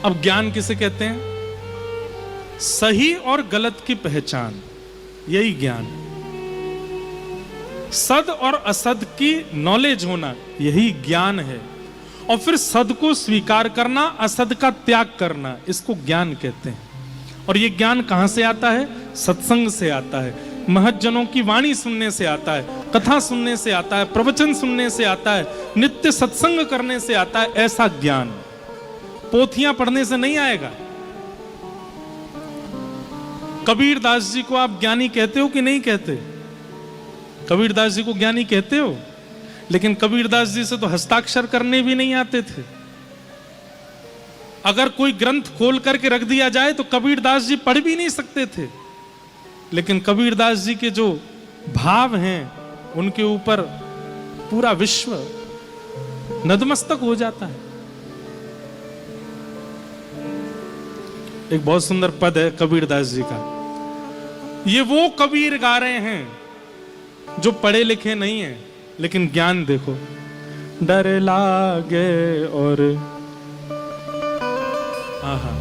अब ज्ञान किसे कहते हैं? सही और गलत की पहचान, यही ज्ञान। सद और असद की नॉलेज होना, यही ज्ञान है। और फिर सद को स्वीकार करना, असद का त्याग करना, इसको ज्ञान कहते हैं। और ये ज्ञान कहां से आता है? सत्संग से आता है, महज्जनों की वाणी सुनने से आता है, कथा सुनने से आता है, प्रवचन सुनने से आता है, नित्य सत्संग करने से आता है। ऐसा ज्ञान पोथियां पढ़ने से नहीं आएगा। कबीरदास जी को आप ज्ञानी कहते हो कि नहीं कहते? कबीरदास जी को ज्ञानी कहते हो, लेकिन कबीरदास जी से तो हस्ताक्षर करने भी नहीं आते थे। अगर कोई ग्रंथ खोल करके रख दिया जाए तो कबीरदास जी पढ़ भी नहीं सकते थे। लेकिन कबीरदास जी के जो भाव हैं, उनके ऊपर पूरा विश्व नतमस्तक हो जाता है। एक बहुत सुंदर पद है कबीरदास जी का। ये वो कबीर गा रहे हैं जो पढ़े लिखे नहीं है, लेकिन ज्ञान देखो। डर लागे और आहा,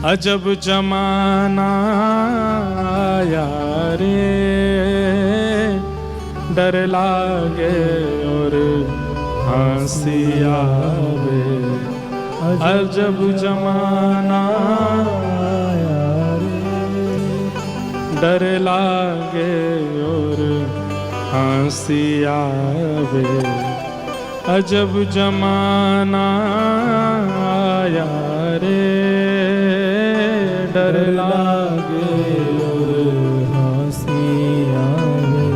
अजब जमाना आया रे, डर लागे और हंसी आवे, अजब जमाना आया रे, डर लागे और हंसी आवे, अजब जमाना आया रे, डर लागे और हंसी आवे,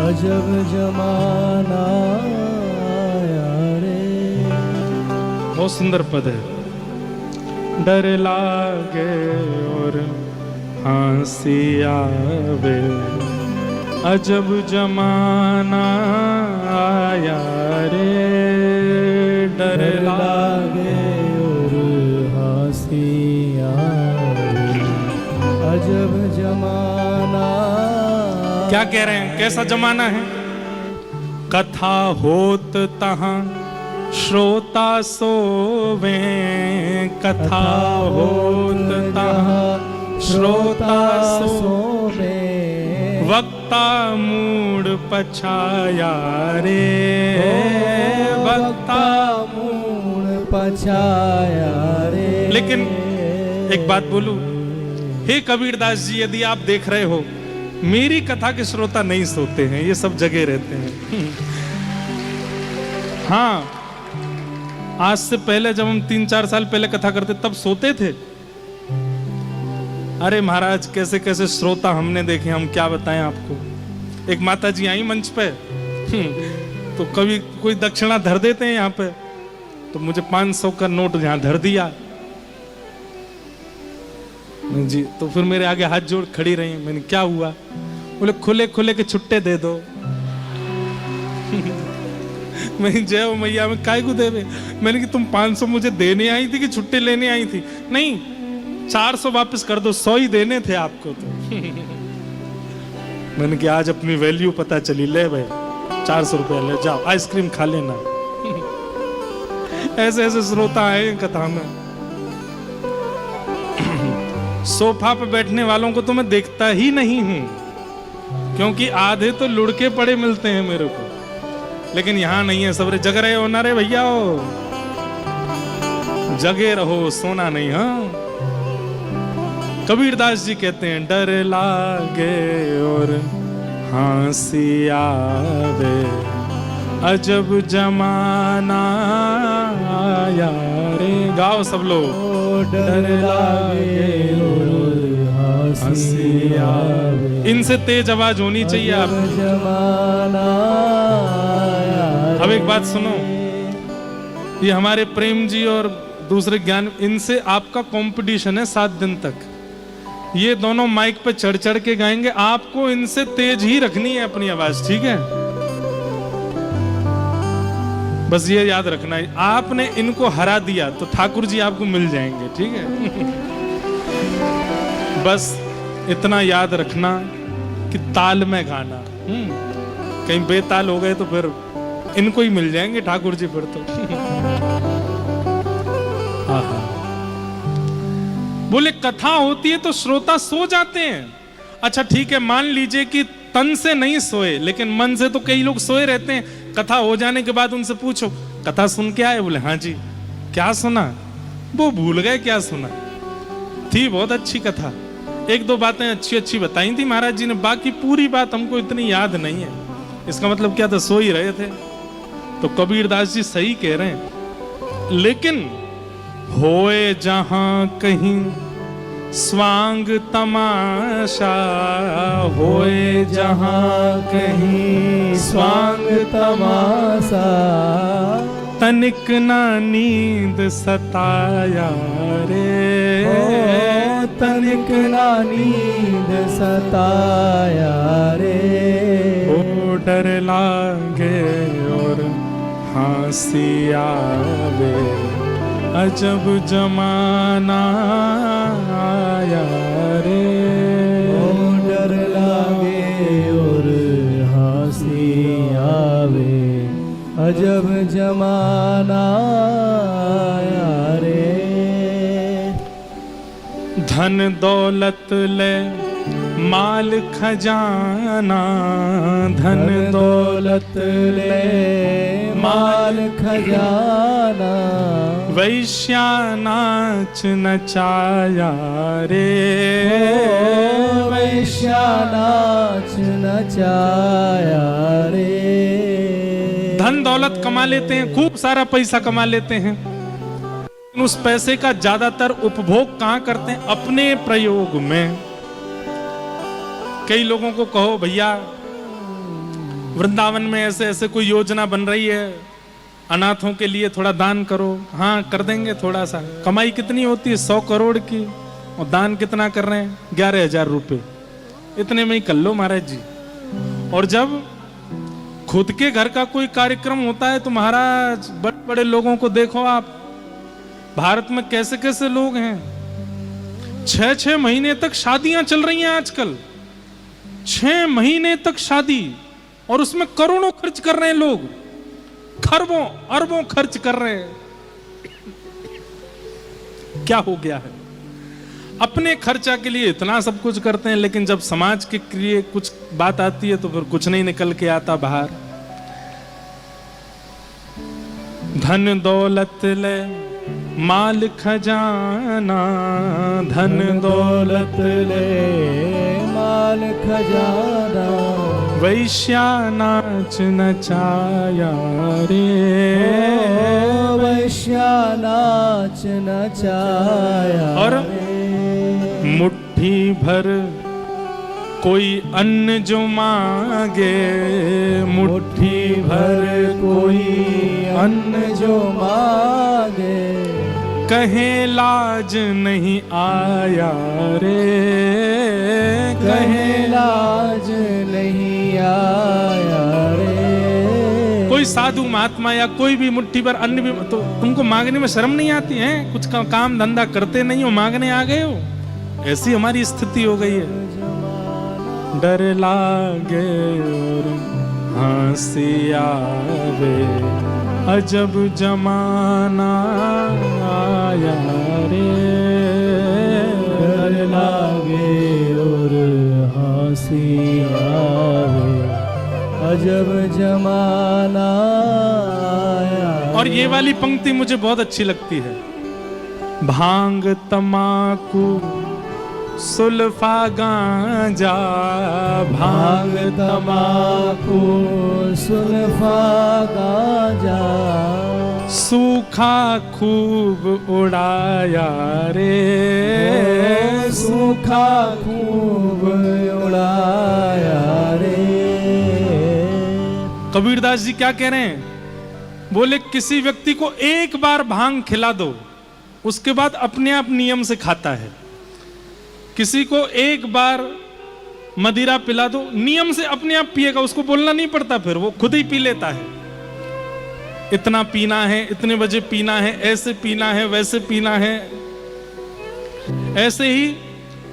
अजब जमाना आया रे। बहुत सुंदर पद है। डर लागे और हंसी आवे, अजब जमाना आया रे, डर लागे और हंसी आवे, अजब जमाना। क्या कह रहे हैं? कैसा जमाना है? कथा होत तहां श्रोता सोवे, कथा होत तहां श्रोता सोवे, वक्ता मूड पछाया रे, वक्ता मूड पछाया रे। लेकिन एक बात बोलूं, हे कबीरदास जी, यदि आप देख रहे हो मेरी कथा के श्रोता नहीं सोते हैं, ये सब जगह रहते हैं। हाँ, आज से पहले जब हम 3-4 साल पहले कथा करते तब सोते थे। अरे महाराज, कैसे कैसे श्रोता हमने देखे, हम क्या बताएं आपको। एक माता जी आई मंच पे, तो कभी कोई दक्षिणा धर देते हैं यहाँ पे, तो मुझे 500 का नोट यहाँ धर दिया जी। तो फिर मेरे आगे हाथ जोड़ खड़ी रही। मैंने क्या हुआ? बोले खुले खुले के छुट्टे दे दो। मैं जय हो मैया, में काय को देवे? मैंने कि तुम 500 मुझे देने आई थी कि छुट्टे लेने आई थी? नहीं, 400 वापस कर दो, 100 ही देने थे आपको। तो मैंने कि आज अपनी वैल्यू पता चली। ले भाई 400 रुपया ले जाओ, आइसक्रीम खा लेना। ऐसे ऐसे श्रोता आए कथा में। सोफा पे बैठने वालों को तो मैं देखता ही नहीं हूं, क्योंकि आधे तो लुढ़के पड़े मिलते हैं मेरे को। लेकिन यहां नहीं है, सबरे जग रहे हो ना रे भैया, हो जगे रहो, सोना नहीं। हाँ, कबीरदास जी कहते हैं डर लागे और हंसी आवे, अजब जमाना आया रे। गाओ सब लोग। डर लागे और हंसी आवे। इनसे तेज आवाज होनी चाहिए आप। जमाना आया। अब एक बात सुनो, ये हमारे प्रेम जी और दूसरे ज्ञान, इनसे आपका कंपटीशन है 7 दिन तक। ये दोनों माइक पे चढ़ चढ़ के गाएंगे, आपको इनसे तेज ही रखनी है अपनी आवाज, ठीक है? बस ये याद रखना है, आपने इनको हरा दिया तो ठाकुर जी आपको मिल जाएंगे, ठीक है? बस इतना याद रखना कि ताल में गाना। कहीं बेताल हो गए तो फिर इनको ही मिल जाएंगे ठाकुर जी फिर तो। बोले कथा होती है तो श्रोता सो जाते हैं। अच्छा ठीक है, मान लीजिए कि तन से नहीं सोए लेकिन मन से तो कई लोग सोए रहते हैं। कथा हो जाने के बाद उनसे पूछो कथा सुन के आए? बोले हाँ जी। क्या सुना? वो भूल गए क्या सुना। थी बहुत अच्छी कथा, एक दो बातें अच्छी अच्छी बताई थी महाराज जी ने, बाकी पूरी बात हमको इतनी याद नहीं है। इसका मतलब क्या था? सो ही रहे थे। तो कबीरदास जी सही कह रहे हैं। लेकिन होए जहां कहीं स्वांग तमाशा, होए जहां कहीं स्वांग तमाशा, तनिक ना नींद सताया रे, तनिक ना नींद सताया रे। ओ डर लागे और हंसी आवे, अजब जमाना आया रे। ओ डर लागे और हंसी आवे, अजब जमाना आया रे। धन दौलत ले माल खजाना, धन दौलत ले माल खजाना, वैश्या नाच नचाया रे, वैश्या नाच नचाया रे। धन दौलत कमा लेते हैं, खूब सारा पैसा कमा लेते हैं, उस पैसे का ज्यादातर उपभोग कहां करते हैं? अपने प्रयोग में। कई लोगों को कहो भैया वृंदावन में ऐसे ऐसे कोई योजना बन रही है, अनाथों के लिए थोड़ा दान करो। हाँ कर देंगे थोड़ा सा। कमाई कितनी होती है? 100 करोड़ की। और दान कितना कर रहे हैं? 11,000 रुपए। इतने में ही कर लो महाराज जी। और जब खुद के घर का कोई कार्यक्रम होता है तो महाराज बड़े बड़े लोगों को देखो आप, भारत में कैसे कैसे लोग हैं, 6-6 महीने तक शादियां चल रही हैं आजकल। 6 महीने तक शादी, और उसमें करोड़ों खर्च कर रहे हैं लोग, खरबों अरबों खर्च कर रहे हैं। क्या हो गया है? अपने खर्चा के लिए इतना सब कुछ करते हैं, लेकिन जब समाज के लिए कुछ बात आती है तो फिर कुछ नहीं निकल के आता बाहर। धन दौलत ले माल खजाना, धन दौलत ले माल खजाना, वैश्या नाच नचाया रे, वैश्या नाच नचाया। और मुट्ठी भर कोई अन्न जो मांगे, मुट्ठी भर कोई अन्न जो मांगे, कहे लाज नहीं आया रे, कहे लाज नहीं आया रे। कोई साधु महात्मा या कोई भी मुट्ठी भर अन्न भी तो तुमको मांगने में शर्म नहीं आती है? कुछ काम धंधा करते नहीं हो, मांगने आ गए हो। ऐसी हमारी स्थिति हो गई है। डर लागे और हंसी आवे, अजब जमाना आया रे। डर लागे और हंसी आवे, अजब जमाना आया। और ये वाली पंक्ति मुझे बहुत अच्छी लगती है। भांग तमाकू सुल्फा गांजा, भांग तमाकू सुल्फा गांजा, सूखा खूब उड़ाया रे, सूखा खूब उड़ाया रे। कबीरदास जी क्या कह रहे हैं? बोले किसी व्यक्ति को एक बार भांग खिला दो, उसके बाद अपने आप नियम से खाता है। किसी को एक बार मदिरा पिला दो, नियम से अपने आप पिएगा, उसको बोलना नहीं पड़ता, फिर वो खुद ही पी लेता है। इतना पीना है, इतने बजे पीना है, ऐसे पीना है, वैसे पीना है। ऐसे ही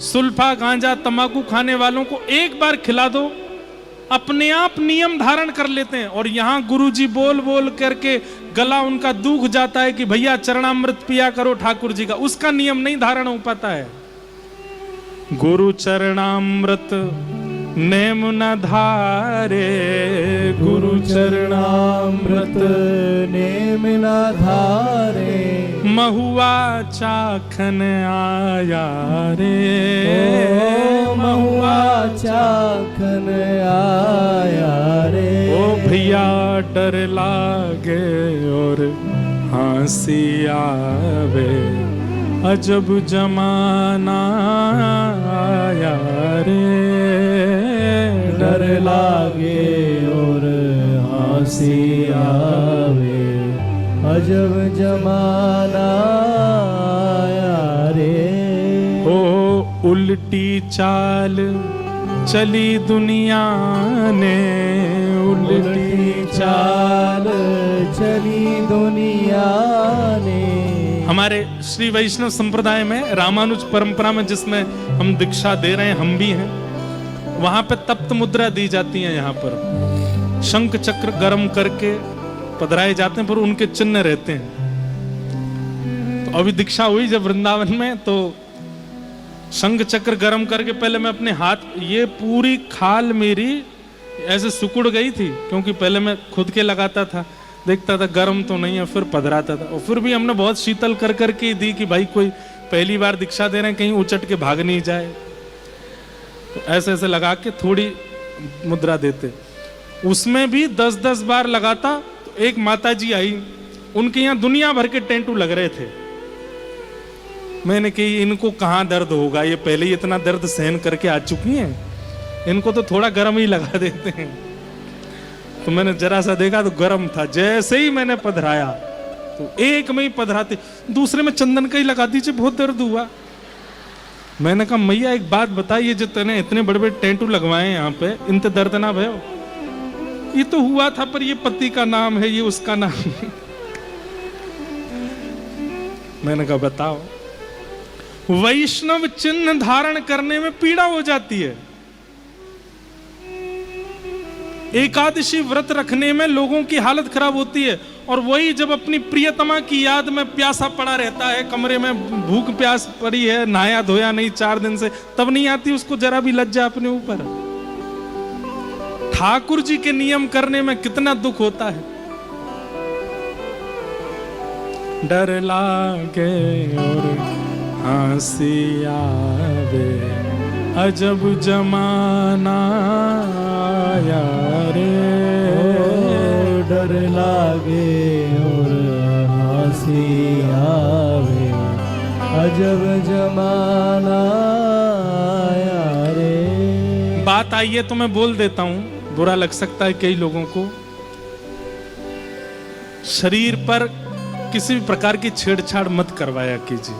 सुल्फा गांजा तंबाकू खाने वालों को एक बार खिला दो, अपने आप नियम धारण कर लेते हैं। और यहां गुरुजी बोल बोल करके गला उनका दूख जाता है कि भैया चरणामृत पिया करो ठाकुर जी का, उसका नियम नहीं धारण हो पाता है। गुरु चरणामृत नेम न धारे, गुरु चरणामृत नेम न धारे, महुआ चाखन आया रे, ओ महुआ चाखन आया रे। ओ भैया डर लागे और हंसी आवे, अजब जमाना आया रे, डर लागे और हंसी आवे, अजब जमाना आया रे। ओ उल्टी चाल चली दुनिया ने, उल्टी चाल चली दुनिया ने। हमारे श्री वैष्णव संप्रदाय में, रामानुज परंपरा में जिसमें हम दीक्षा दे रहे हैं, हम भी हैं, वहां पे तप्त मुद्रा दी जाती है। यहाँ पर शंख चक्र गर्म करके पधराए जाते हैं, पर उनके चिन्ह रहते हैं। तो अभी दीक्षा हुई जब वृंदावन में, तो शंख चक्र गर्म करके पहले मैं अपने हाथ, ये पूरी खाल मेरी ऐसे सिकुड़ गई थी, क्योंकि पहले मैं खुद के लगाता था, देखता था गर्म तो नहीं है, फिर पधराता था। और फिर भी हमने बहुत शीतल कर करके दी कि भाई कोई पहली बार दीक्षा दे रहे हैं, कहीं उचट के भाग नहीं जाए। तो ऐसे ऐसे लगा के थोड़ी मुद्रा देते। उसमें भी 10-10 बार लगाता। तो एक माता जी आई, उनके यहाँ दुनिया भर के टेंटू लग रहे थे। मैंने कही इनको कहाँ दर्द होगा, ये पहले ही इतना दर्द सहन करके आ चुकी हैं, इनको तो थोड़ा गर्म ही लगा देते हैं। तो मैंने जरा सा देखा तो गर्म था। जैसे ही मैंने पधराया, तो एक में ही पधराते, दूसरे में चंदन का ही लगा दीजिए, बहुत दर्द हुआ। मैंने कहा मैया एक बात बताइए, जो तूने इतने बड़े बड़े टेंटू लगवाए हैं यहाँ पे, इनते दर्द ना भयो? ये तो हुआ था, पर ये पति का नाम है, ये उसका नाम है। मैंने कहा बताओ, वैष्णव चिन्ह धारण करने में पीड़ा हो जाती है। एकादशी व्रत रखने में लोगों की हालत खराब होती है, और वही जब अपनी प्रियतमा की याद में प्यासा पड़ा रहता है, कमरे में भूख प्यास पड़ी है, नहाया धोया नहीं 4 दिन से, तब नहीं आती उसको जरा भी लज्जा अपने ऊपर। ठाकुर जी के नियम करने में कितना दुख होता है। डर लागे और हंसी आवे, अजब जमाना आया रे। डर लागे और हंसी आवे, अजब जमाना आया रे। बात आई है तो मैं बोल देता हूं, बुरा लग सकता है कई लोगों को। शरीर पर किसी भी प्रकार की छेड़छाड़ मत करवाया कीजिए।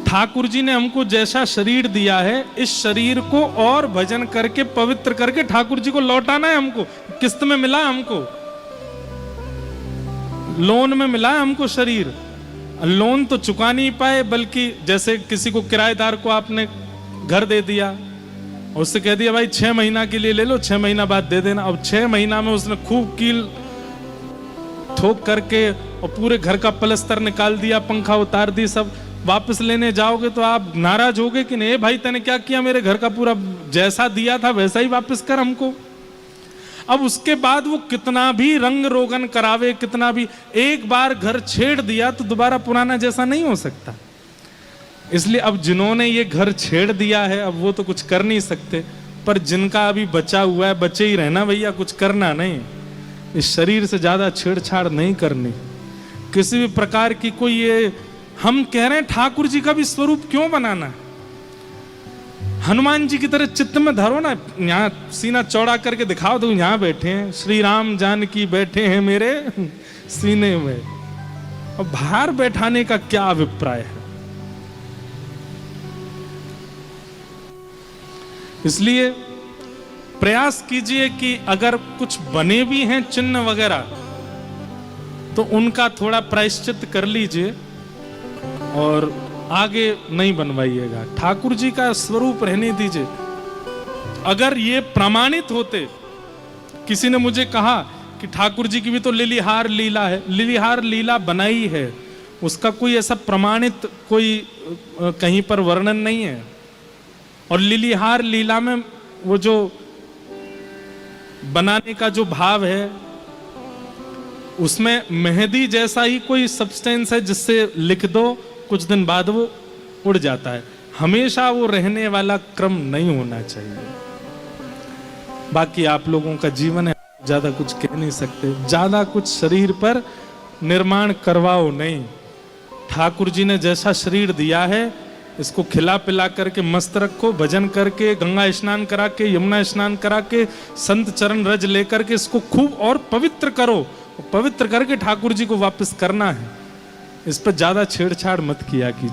ठाकुर जी ने हमको जैसा शरीर दिया है, इस शरीर को और भजन करके पवित्र करके ठाकुर जी को लौटाना है हमको। किस्त में मिला है हमको, लोन में मिला है हमको शरीर। लोन तो चुका नहीं पाए, बल्कि जैसे किसी को किराएदार को आपने घर दे दिया, उससे कह दिया भाई 6 महीना के लिए ले लो, 6 महीना बाद दे देना। अब 6 महीना में उसने खूब कील ठोक करके और पूरे घर का पलस्तर निकाल दिया, पंखा उतार दी, सब वापस लेने जाओगे तो आप नाराज होगे कि नहीं भाई तूने क्या किया, मेरे घर का पूरा जैसा दिया था वैसा ही वापस कर हमको। अब उसके बाद वो कितना भी रंग रोगन करावे, कितना भी, एक बार घर छेड़ दिया तो दोबारा पुराना जैसा नहीं हो सकता। इसलिए अब जिन्होंने ये घर छेड़ दिया है, अब वो तो कुछ कर नहीं सकते, पर जिनका अभी बचा हुआ है, बचे ही रहना भैया, कुछ करना नहीं। इस शरीर से ज्यादा छेड़छाड़ नहीं करनी किसी भी प्रकार की। कोई ये हम कह रहे हैं ठाकुर जी का भी स्वरूप क्यों बनाना है? हनुमान जी की तरह चित्त में धरो ना, यहाँ सीना चौड़ा करके दिखाओ दो, यहाँ बैठे हैं श्री राम जानकी, बैठे हैं मेरे सीने में। और बाहर बैठाने का क्या अभिप्राय है? इसलिए प्रयास कीजिए कि अगर कुछ बने भी हैं चिन्ह वगैरह, तो उनका थोड़ा प्रायश्चित कर लीजिए और आगे नहीं बनवाइएगा। ठाकुर जी का स्वरूप रहने दीजिए। अगर ये प्रमाणित होते, किसी ने मुझे कहा कि ठाकुर जी की भी तो लिलिहार लीला है। लिलिहार लीला बनाई है, उसका कोई ऐसा प्रमाणित कोई कहीं पर वर्णन नहीं है। और लिलिहार लीला में वो जो बनाने का जो भाव है, उसमें मेहंदी जैसा ही कोई सब्सटेंस है जिससे लिख दो, कुछ दिन बाद वो उड़ जाता है। हमेशा वो रहने वाला क्रम नहीं होना चाहिए। बाकी आप लोगों का जीवन है, ज्यादा कुछ कह नहीं सकते। ज्यादा कुछ शरीर पर निर्माण करवाओ नहीं। ठाकुर जी ने जैसा शरीर दिया है, इसको खिला पिला करके मस्त रखो, भजन करके, गंगा स्नान करा के, यमुना स्नान करा के, संत चरण रज लेकर के इसको खूब और पवित्र करो। पवित्र करके ठाकुर जी को वापस करना है। इस पर ज्यादा छेड़छाड़ मत किया कीजिए।